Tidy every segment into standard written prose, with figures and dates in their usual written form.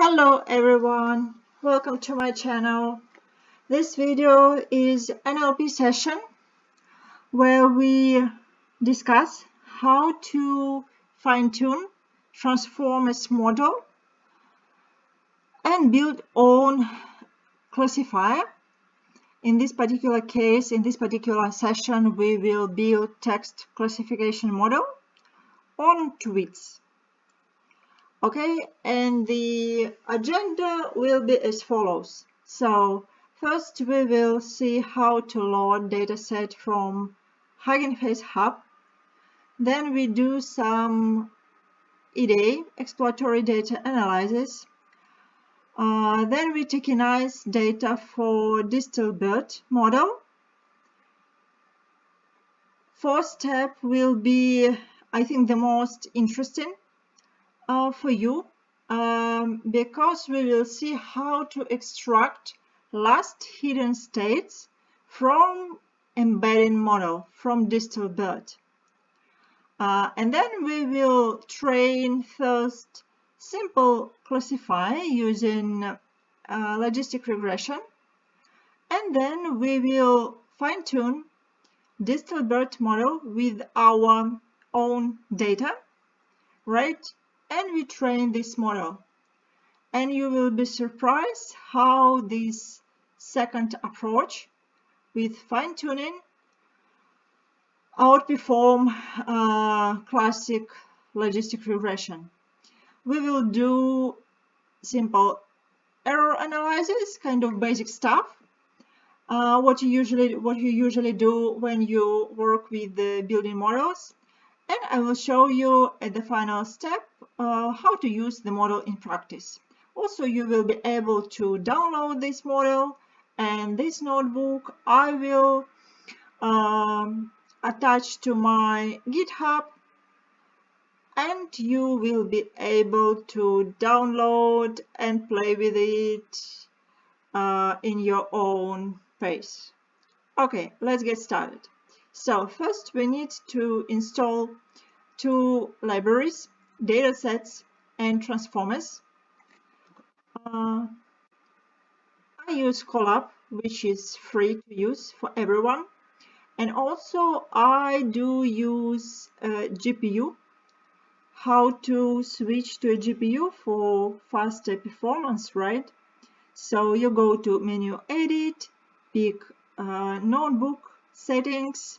Hello everyone, welcome to my channel. This video is NLP session where we discuss how to fine-tune, transform a model and build own classifier. In this particular case, in this particular session, we will build text classification model on tweets. Okay, and the agenda will be as follows. So first we will see how to load dataset from Hugging Face Hub. Then we do some EDA, exploratory data analysis. Then we tokenize data for DistilBERT model. Fourth step will be, I think, the most interesting for you, because we will see how to extract last hidden states from embedding model from DistilBERT. And then we will train first simple classifier using LogisticRegression, and then we will fine-tune DistilBERT model with our own data, right? And we train this model, and you will be surprised how this second approach with fine-tuning outperform classic logistic regression. We will do simple error analysis, kind of basic stuff, what you usually do when you work with the building models. And I will show you at the final step how to use the model in practice. Also, you will be able to download this model and this notebook. I will attach to my GitHub, and you will be able to download and play with it in your own pace. Okay, let's get started. So first we need to install two libraries, datasets and transformers. I use Colab, which is free to use for everyone. And also I do use GPU, how to switch to a GPU for faster performance, right? So you go to menu edit, pick notebook settings,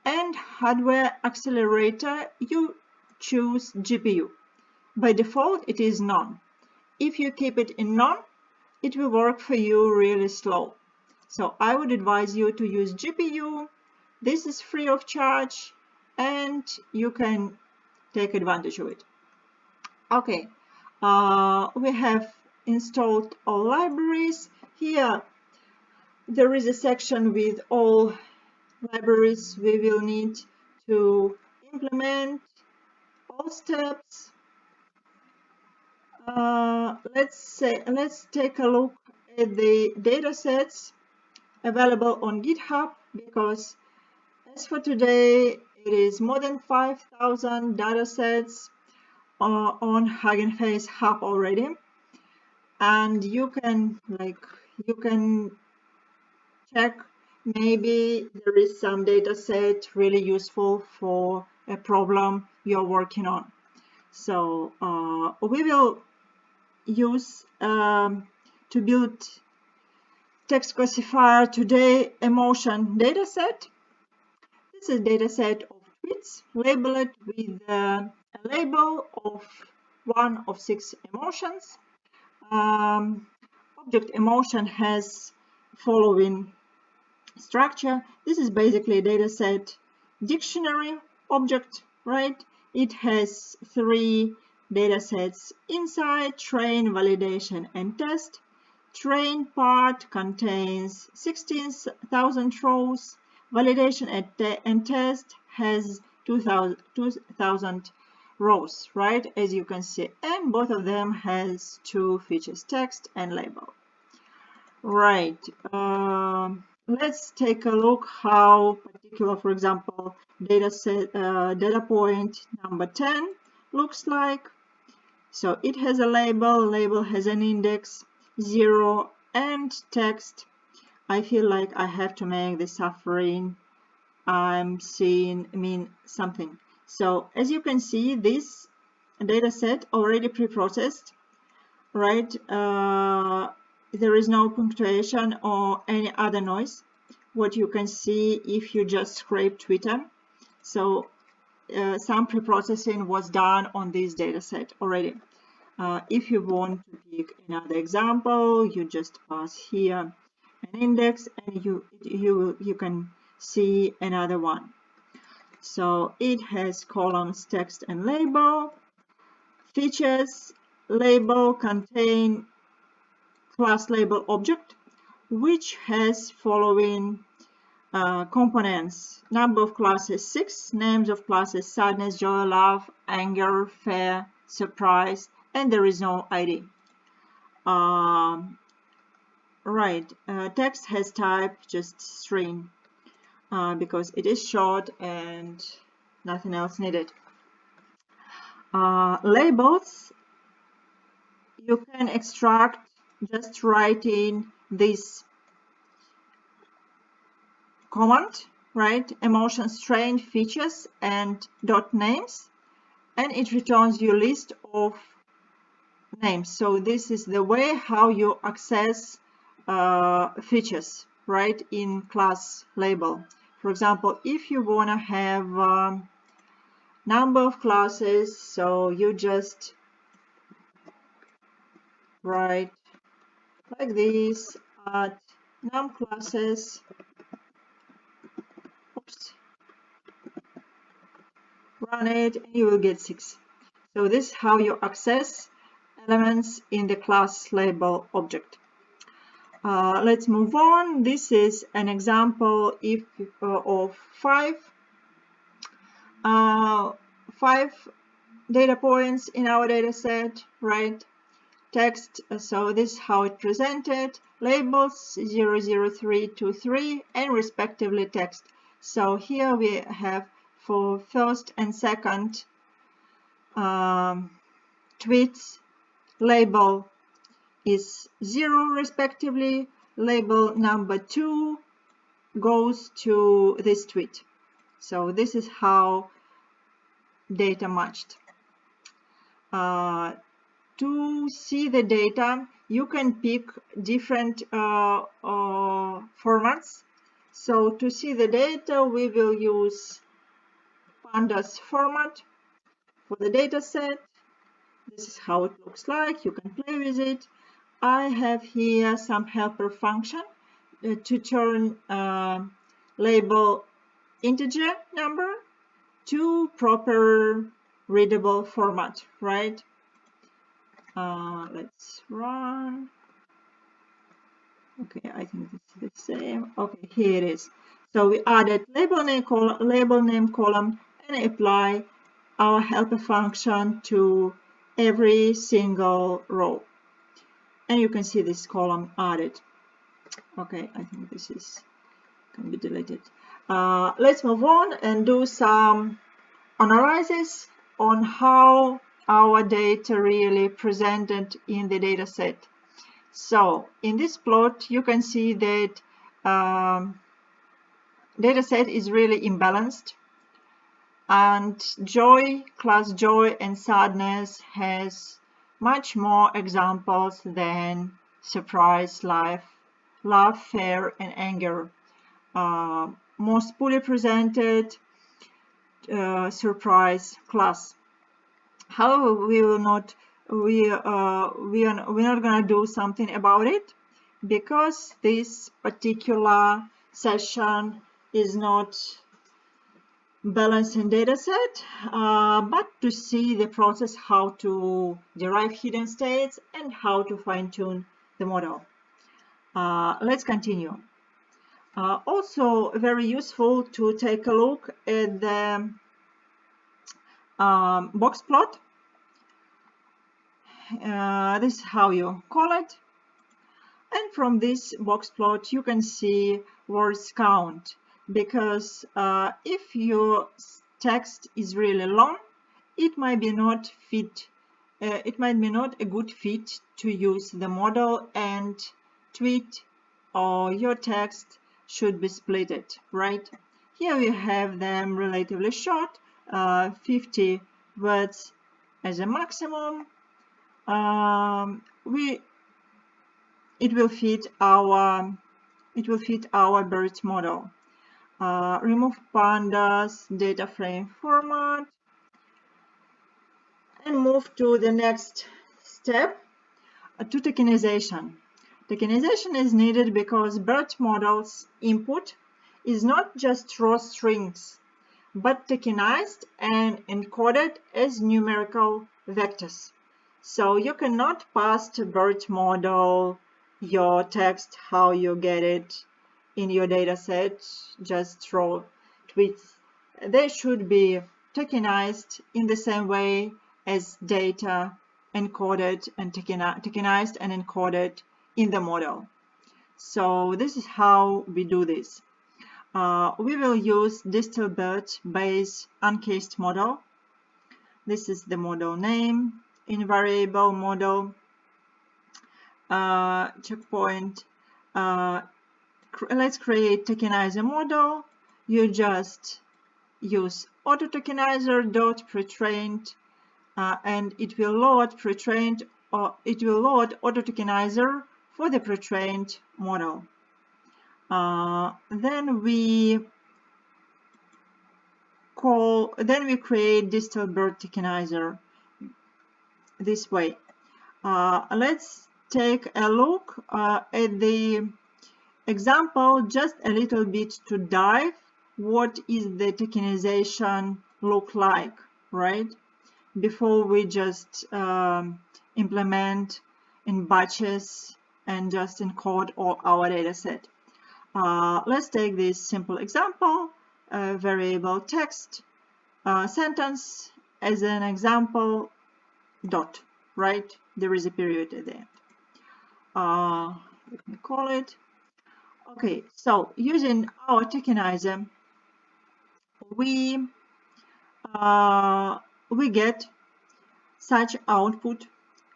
and hardware accelerator, you choose GPU. By default, it is none. If you keep it in none, it will work for you really slow. So I would advise you to use GPU. This is free of charge, and you can take advantage of it. Okay, we have installed all libraries. Here, there is a section with all libraries we will need to implement all steps. Let's take a look at the datasets available on GitHub, because as for today it is more than 5,000 datasets on Hugging Face Hub already, and you can check. Maybe there is some data set really useful for a problem you're working on. So we will use to build text classifier today emotion data set. This is a data set of tweets labeled with a label of one of 6 emotions. Object emotion has following structure. This is basically a dataset dictionary object, right? It has 3 datasets inside: train, validation, and test. Train part contains 16,000 rows. Validation and test has 2,000 rows, right? As you can see, and both of them has 2 features: text and label, right? Let's take a look how particular, for example, data point number 10 looks like. So it has a label has an index 0, and text. I feel like I have to make the suffering I'm seeing mean something. So as you can see, this data set already pre-processed, right? There is no punctuation or any other noise, what you can see if you just scrape Twitter. So some pre-processing was done on this data set already. If you want to pick another example, you just pass here an index, and you can see another one. So it has columns text and label. Features label contain class label object, which has following components: number of classes 6, names of classes sadness, joy, love, anger, fear, surprise, and there is no ID. Right, text has type just string because it is short and nothing else needed. Labels you can extract just writing this command, right? Emotion, strain, features, and dot names, and it returns you list of names. So this is the way how you access features, right, in class label. For example, if you want to have number of classes, so you just write like this at num classes, oops, run it, and you will get 6. So this is how you access elements in the class label object. Let's move on. This is an example of five data points in our data set, right? Text, so this is how it presented, labels 00323 and respectively text. So here we have for first and second tweets, label is 0 respectively, label number 2 goes to this tweet. So this is how data matched. To see the data, you can pick different formats. So to see the data, we will use pandas format for the data set. This is how it looks like. You can play with it. I have here some helper function to turn label integer number to proper readable format, right? Let's run. Okay, I think this is the same. Okay, here it is. So we added label name column and apply our helper function to every single row. And you can see this column added. Okay, I think this is can be deleted. Let's move on and do some analysis on how our data really presented in the data set. So in this plot, you can see that data set is really imbalanced, and joy, class joy and sadness has much more examples than surprise, love, fear, and anger. Most poorly presented surprise class. However, we're not going to do something about it because this particular session is not balancing data set, but to see the process how to derive hidden states and how to fine-tune the model. Let's continue. Also very useful to take a look at the box plot. This is how you call it, and from this box plot you can see words count, because if your text is really long, it might be not fit it might be not a good fit to use the model, and tweet or your text should be splitted, right? Here we have them relatively short, 50 words as a maximum. It will fit our BERT model. Remove pandas, data frame format, and move to the next step, to tokenization. Tokenization is needed because BERT model's input is not just raw strings, but tokenized and encoded as numerical vectors. So you cannot pass to BERT model your text, how you get it in your dataset, just raw tweets. They should be tokenized in the same way as data encoded and tokenized and encoded in the model. So this is how we do this. We will use DistilBERT based uncased model. This is the model name, invariable model, checkpoint. Let's create tokenizer model. You just use auto-tokenizer.pretrained, and it will load pre-trained, or it will load auto-tokenizer for the pre-trained model. Then we create DistilBERT tokenizer this way. Let's take a look at the example just a little bit to dive what is the tokenization look like, right? Before we just implement in batches and just encode all our data set. Let's take this simple example, variable text, sentence as an example, dot, right? There is a period at the end. Let me call it. Okay, so using our tokenizer, we get such output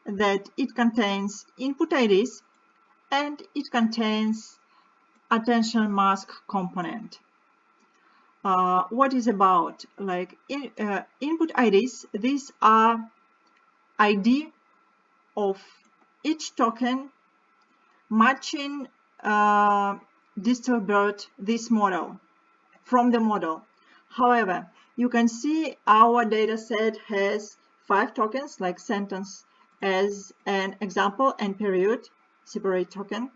that it contains input IDs and it contains attention mask component. What is about like input IDs? These are ID of each token matching DistilBERT this model from the model. However, you can see our data set has 5 tokens, like sentence as an example and period, separate token.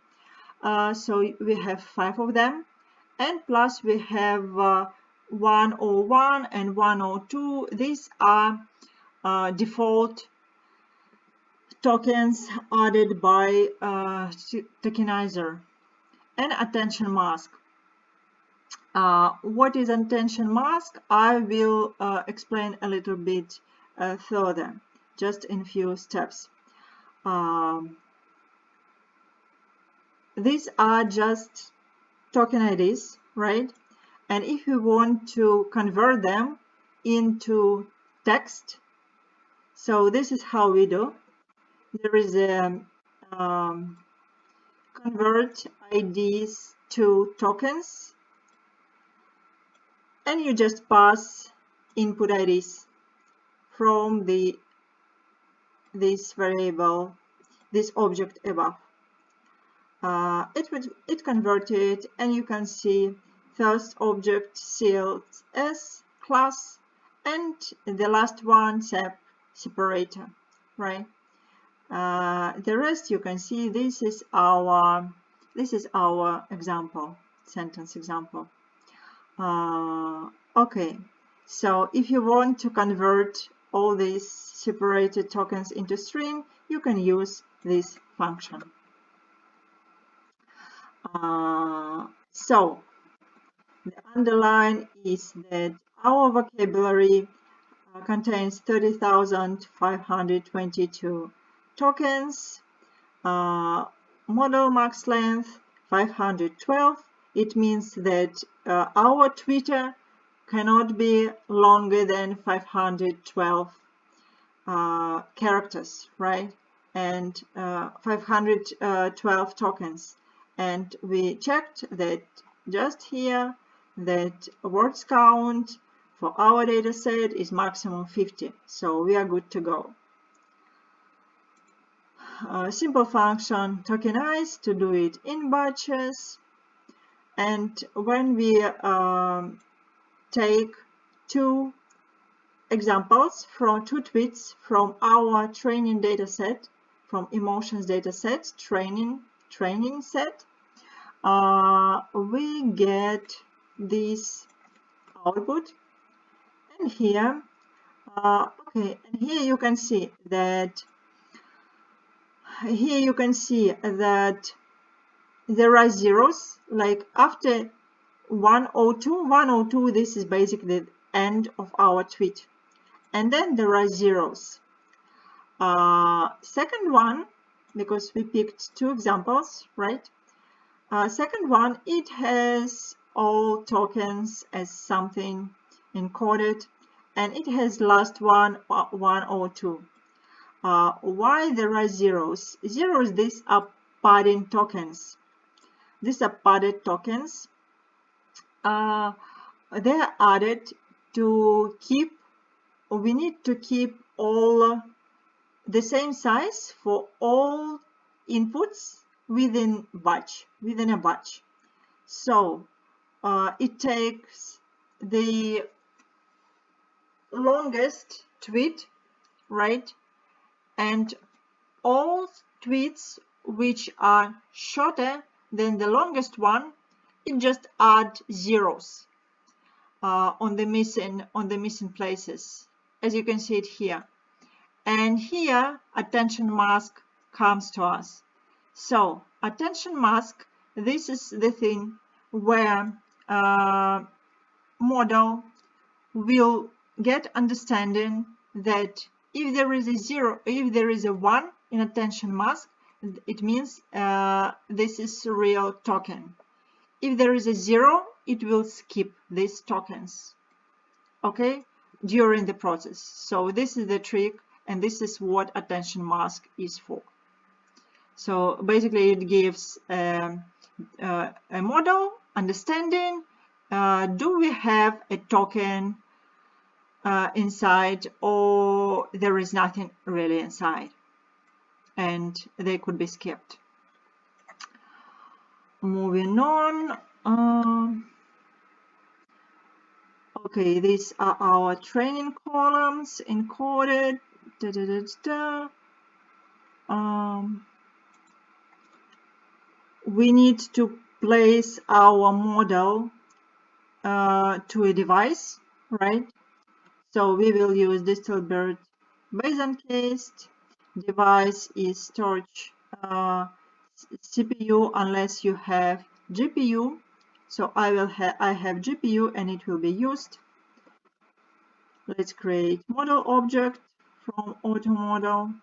So we have 5 of them, and plus we have 101 and 102. These are default tokens added by tokenizer. And attention mask. What is attention mask? I will explain a little bit further, just in few steps. These are just token IDs, right? And if you want to convert them into text, so this is how we do. There is a convert IDs to tokens, and you just pass input IDs from this variable, this object above. It converted, and you can see first object sealed as class, and the last one separator, right? The rest you can see. This is our example, sentence example. Okay, so if you want to convert all these separated tokens into string, you can use this function. So the underline is that our vocabulary contains 30,522 tokens. Model max length 512. It means that our Twitter cannot be longer than 512 characters, right? And 512 tokens. And we checked that just here that words count for our data set is maximum 50. So we are good to go. Simple function tokenize to do it in batches. And when we take two examples from two tweets from our training data set, from emotions data set, training set, we get this output. And here, okay, and here you can see that there are zeros, like after 102, this is basically the end of our tweet. And then there are zeros. Second one, because we picked two examples, right? Second one, it has all tokens as something encoded, and it has last one 102. Why there are zeros? Zeros, these are padding tokens. These are padded tokens. They are added to keep, we need to keep all the same size for all inputs within a batch. So it takes the longest tweet, right? And all tweets which are shorter than the longest one, it just add zeros on the missing places, as you can see it here. And here attention mask comes to us. So attention mask, this is the thing where model will get understanding that if there is a zero, if there is a 1 in attention mask, it means this is a real token. If there is a 0, it will skip these tokens, okay, during the process. So this is the trick, and this is what attention mask is for. So basically it gives a model understanding, do we have a token inside, or there is nothing really inside, and they could be skipped. Moving on. Okay, these are our training columns encoded. We need to place our model to a device, right? So we will use DistilBERT Bayesian case. Device is storage CPU unless you have GPU. So I have GPU and it will be used. Let's create model object from auto model.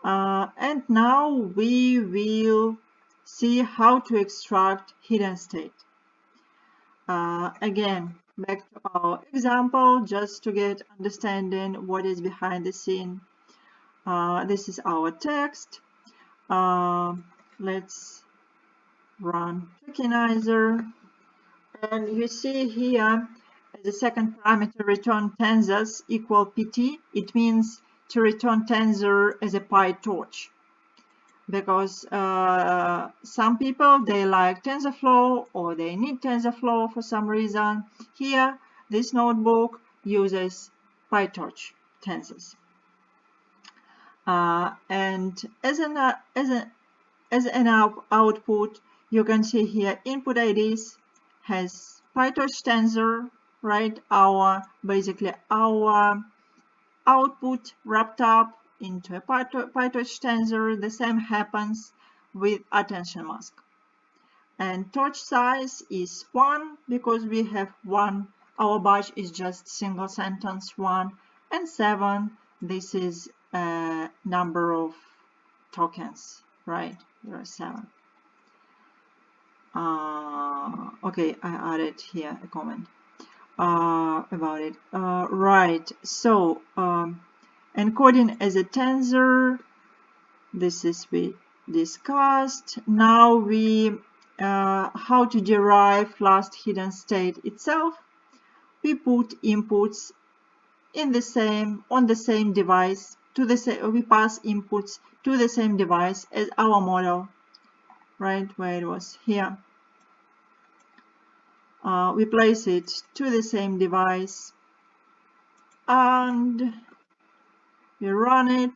And now we will see how to extract hidden state. Again, back to our example, just to get understanding what is behind the scene. This is our text. Let's run Tokenizer. And you see here, as the second parameter, return tensors equal PT. It means to return tensor as a PyTorch. Because some people, they like TensorFlow or they need TensorFlow for some reason. Here, this notebook uses PyTorch tensors. And as an output, you can see here input IDs has PyTorch tensor, right? Basically our output wrapped up into a PyTorch tensor. The same happens with attention mask. And torch size is 1 because we have 1. Our batch is just single sentence 1, and 7. This is a number of tokens, right? There are 7. Okay, I added here a comment. about it. Right, so encoding as a tensor, this is we discussed. Now we how to derive last hidden state itself. We put inputs in the same on the same device to the same, we pass inputs to the same device as our model, right where it was here. We place it to the same device and we run it,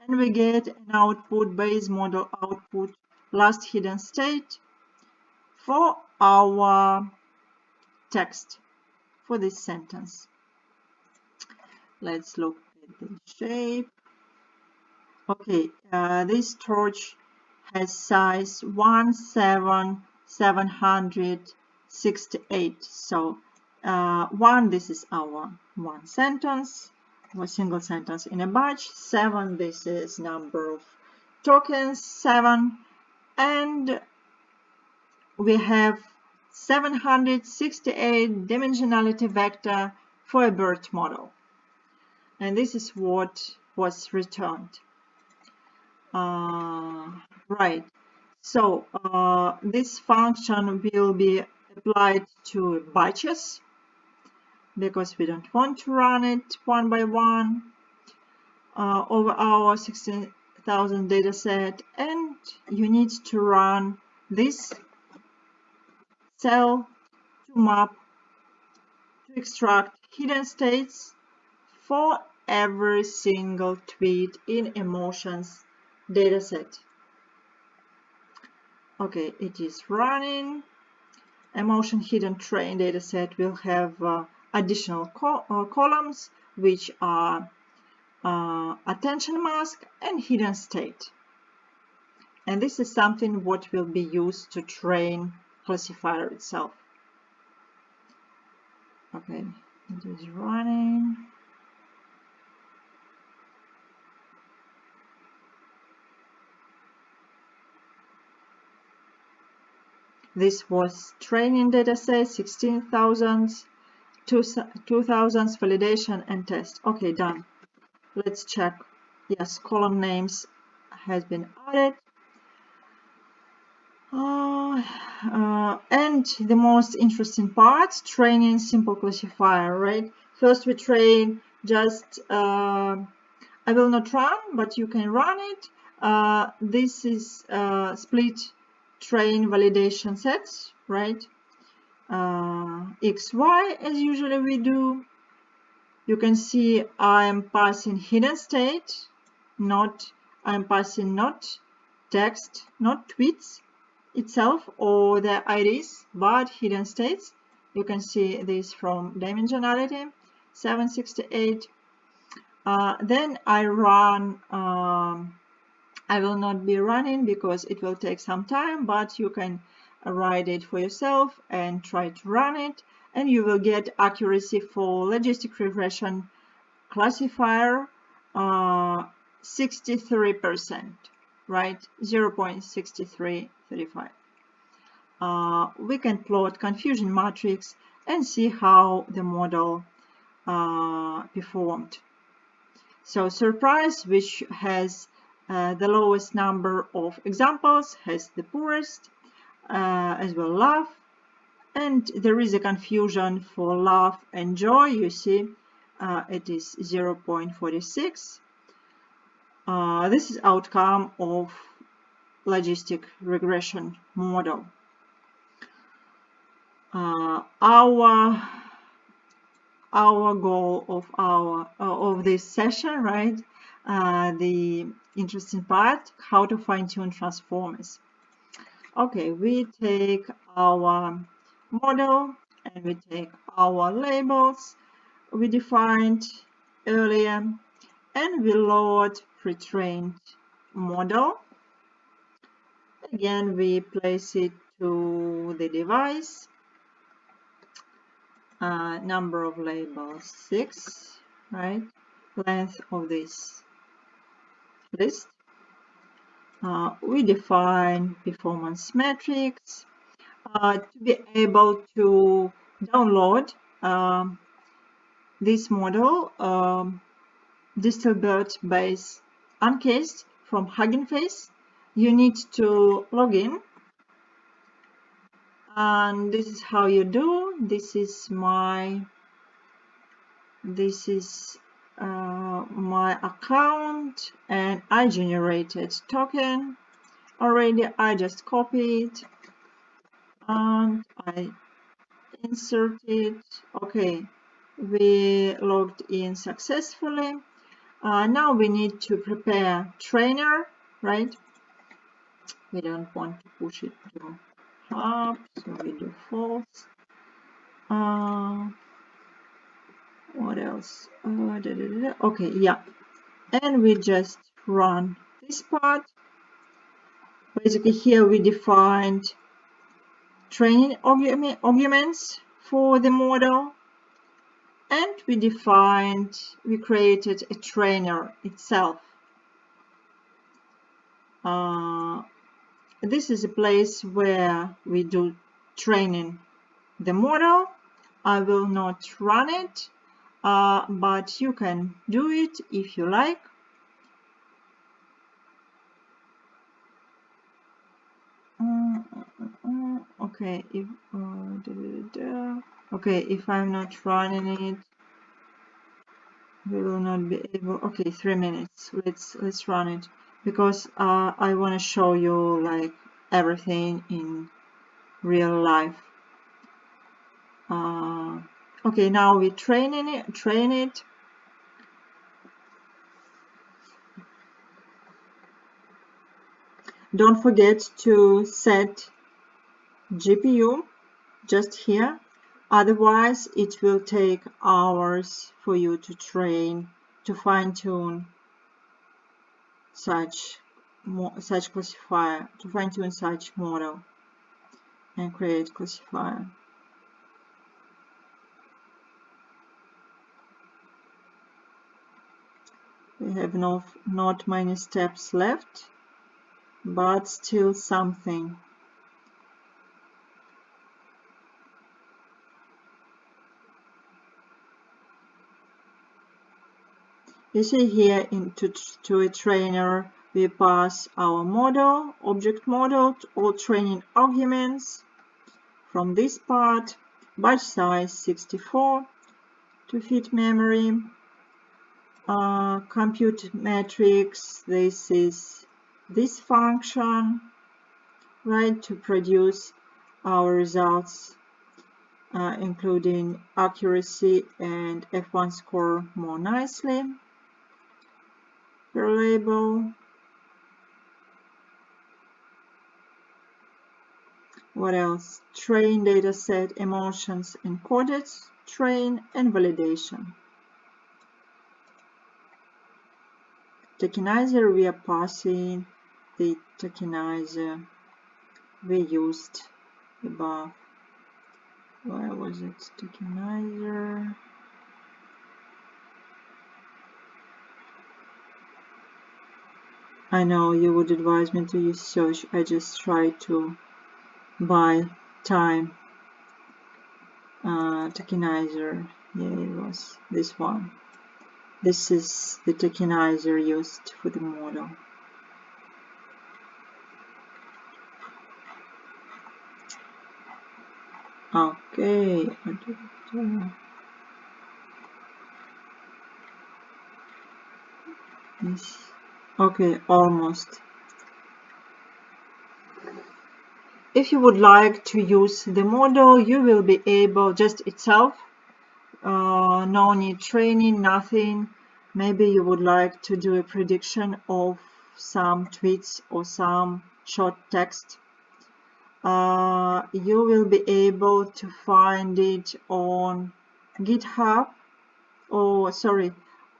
and we get an output, base model output, last hidden state for our text for this sentence. Let's look at the shape. Okay, this torch has size 17768. So this is our one sentence, a single sentence in a batch. 7, this is number of tokens, 7, and we have 768 dimensionality vector for a BERT model, and this is what was returned. Right, so this function will be applied to batches because we don't want to run it one by one over our 16,000 data set, and you need to run this cell to map to extract hidden states for every single tweet in emotions dataset. Okay, it is running. Emotion hidden train dataset will have additional columns, which are attention mask and hidden state. And this is something what will be used to train classifier itself. Okay, it is running. This was training dataset, 16,000, 2,000 validation and test. Okay, done. Let's check. Yes, column names has been added. And the most interesting part, training simple classifier, right? First we train just, I will not run, but you can run it. This is split train validation sets, right? XY as usually we do. You can see I am passing hidden state, I'm passing not text, not tweets itself or the IDs, but hidden states. You can see this from dimensionality 768. Then I run. I will not be running because it will take some time, but you can write it for yourself and try to run it, and you will get accuracy for logistic regression classifier 63%, right? 0.6335. We can plot confusion matrix and see how the model performed. So surprise, which has the lowest number of examples, has the poorest, as well laugh, and there is a confusion for laugh and joy. You see it is 0.46. This is outcome of logistic regression model. Our goal of this session, right? The interesting part, how to fine-tune transformers. Okay, we take our model and we take our labels we defined earlier, and we load pre-trained model. Again, we place it to the device. Number of labels 6, right? Length of this list. We define performance metrics to be able to download this model, DistilBERT base uncased from Hugging Face. You need to log in, and this is how you do. This is my account, and I generated token already. I just copied and I insert it. Okay, we logged in successfully. Now we need to prepare trainer, right? We don't want to push it to hub, so we do false. What else? Okay, yeah, and we just run this part. Basically, here we defined training arguments for the model, and we created a trainer itself. This is a place where we do training the model. I will not run it, but you can do it if you like. Okay, if I'm not running it, we will not be able. Okay, 3 minutes. Let's run it, because I want to show you like everything in real life. Okay, now we train it. Don't forget to set GPU just here, otherwise it will take hours for you to fine-tune such classifier, to fine-tune such model and create classifier. We have not many steps left, but still something. You see here to a trainer, we pass our model, object model, all training arguments from this part, batch size 64 to fit memory, compute matrix, this is this function, right, to produce our results, including accuracy and F1 score more nicely. Per label. What else? Train dataset, emotions encoded, train and validation. Tokenizer, we are passing the tokenizer we used above. Where was it? Tokenizer. I know you would advise me to use search. I just tried to buy time. Tokenizer. Yeah, it was this one. This is the tokenizer used for the model. Okay. Okay, almost. If you would like to use the model, you will be able just itself. No need training, nothing. Maybe you would like to do a prediction of some tweets or some short text. You will be able to find it on GitHub, or sorry,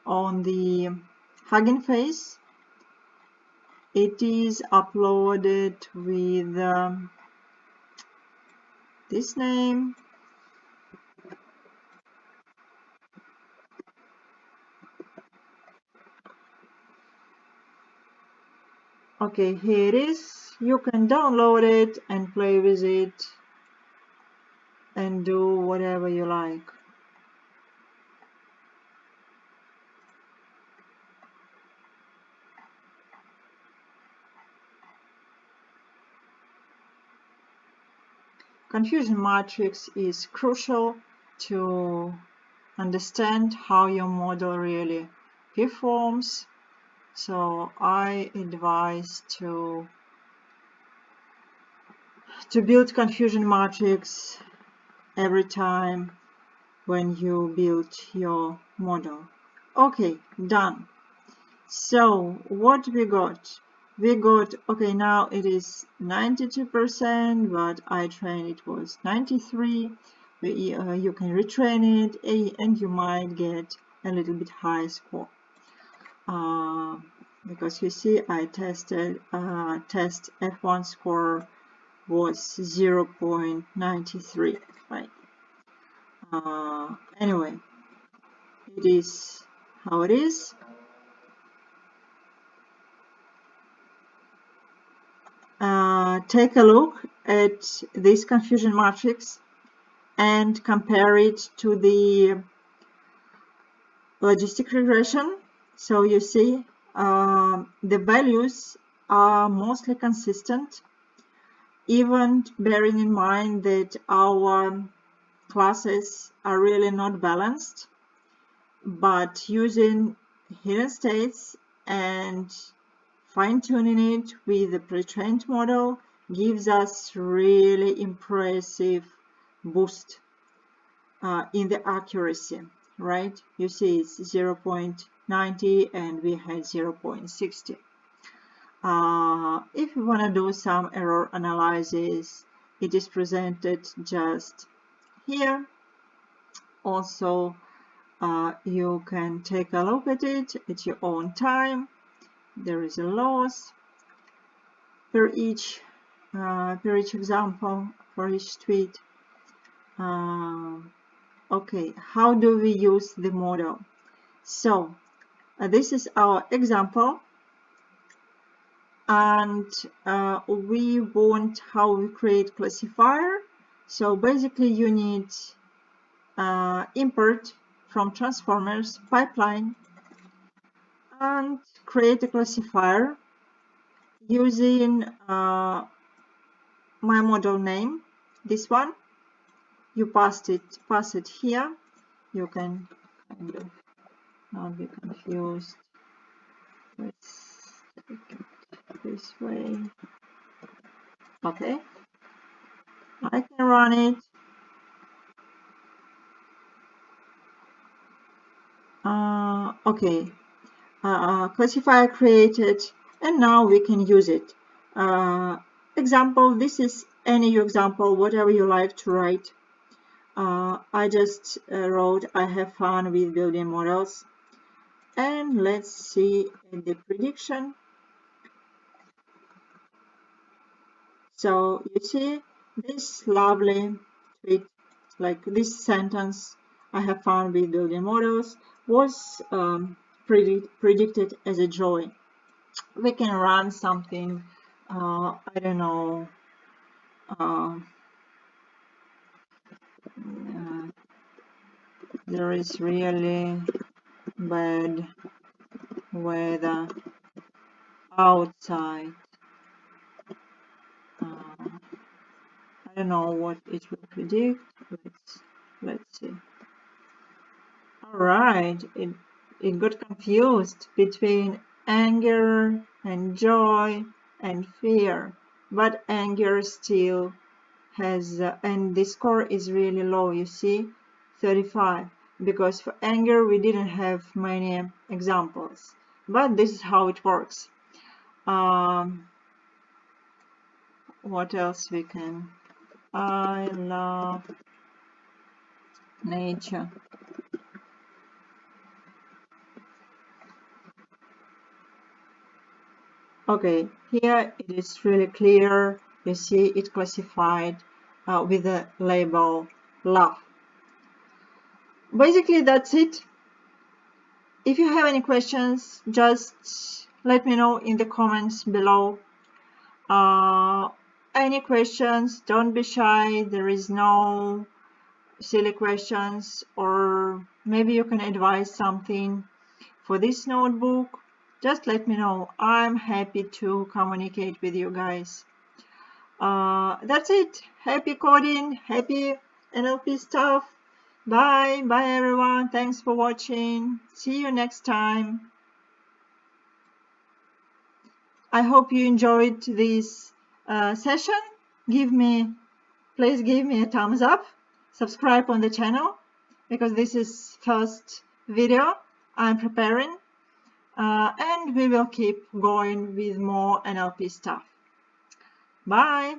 on the Hugging Face. It is uploaded with this name. Okay, here it is. You can download it and play with it and do whatever you like. confusion matrix is crucial to understand how your model really performs. So I advise to build confusion matrix every time when you build your model. Okay, done. So what we got? We got, okay, now it is 92%, but I trained it was 93. You can retrain it and you might get a little bit high score. Because you see I tested test F1 score was 0.93, right? Anyway, it is how it is. Take a look at this confusion matrix and compare it to the logistic regression. So you see the values are mostly consistent, even bearing in mind that our classes are really not balanced, but using hidden states and fine-tuning it with the pre-trained model gives us really impressive boost in the accuracy, right? You see it's 0.90 and we had 0.60. If you want to do some error analysis, it is presented just here. Also, you can take a look at it at your own time. There is a loss per each example, for each tweet. Okay, how do we use the model? So this is our example, and we want how we create classifier. So basically you need import from transformers pipeline and create a classifier using my model name, this one. You pass it here. You can kind of not be confused. Let's take it this way. Okay, I can run it. Okay, classifier created, and now we can use it. Example, this is any example, whatever you like to write. I just wrote, I have fun with building models. And let's see the prediction. So you see this lovely tweet, like this sentence, I have fun with building models, was predicted as a joy. We can run something, I don't know, there is really bad weather outside. I don't know what it will predict. Let's see. All right, it got confused between anger and joy and fear, but anger still has, and the score is really low, you see, 35, because for anger we didn't have many examples, but this is how it works. What else we can? I love nature. Okay, here it is really clear. You see it classified with the label love. Basically, that's it. If you have any questions, just let me know in the comments below. Any questions, don't be shy. There is no silly questions, or maybe you can advise something for this notebook. Just let me know. I'm happy to communicate with you guys. That's it. Happy coding, happy NLP stuff. Bye everyone. Thanks for watching. See you next time. I hope you enjoyed this session. Please give me a thumbs up. Subscribe on the channel because this is first video I'm preparing, and we will keep going with more NLP stuff. Bye.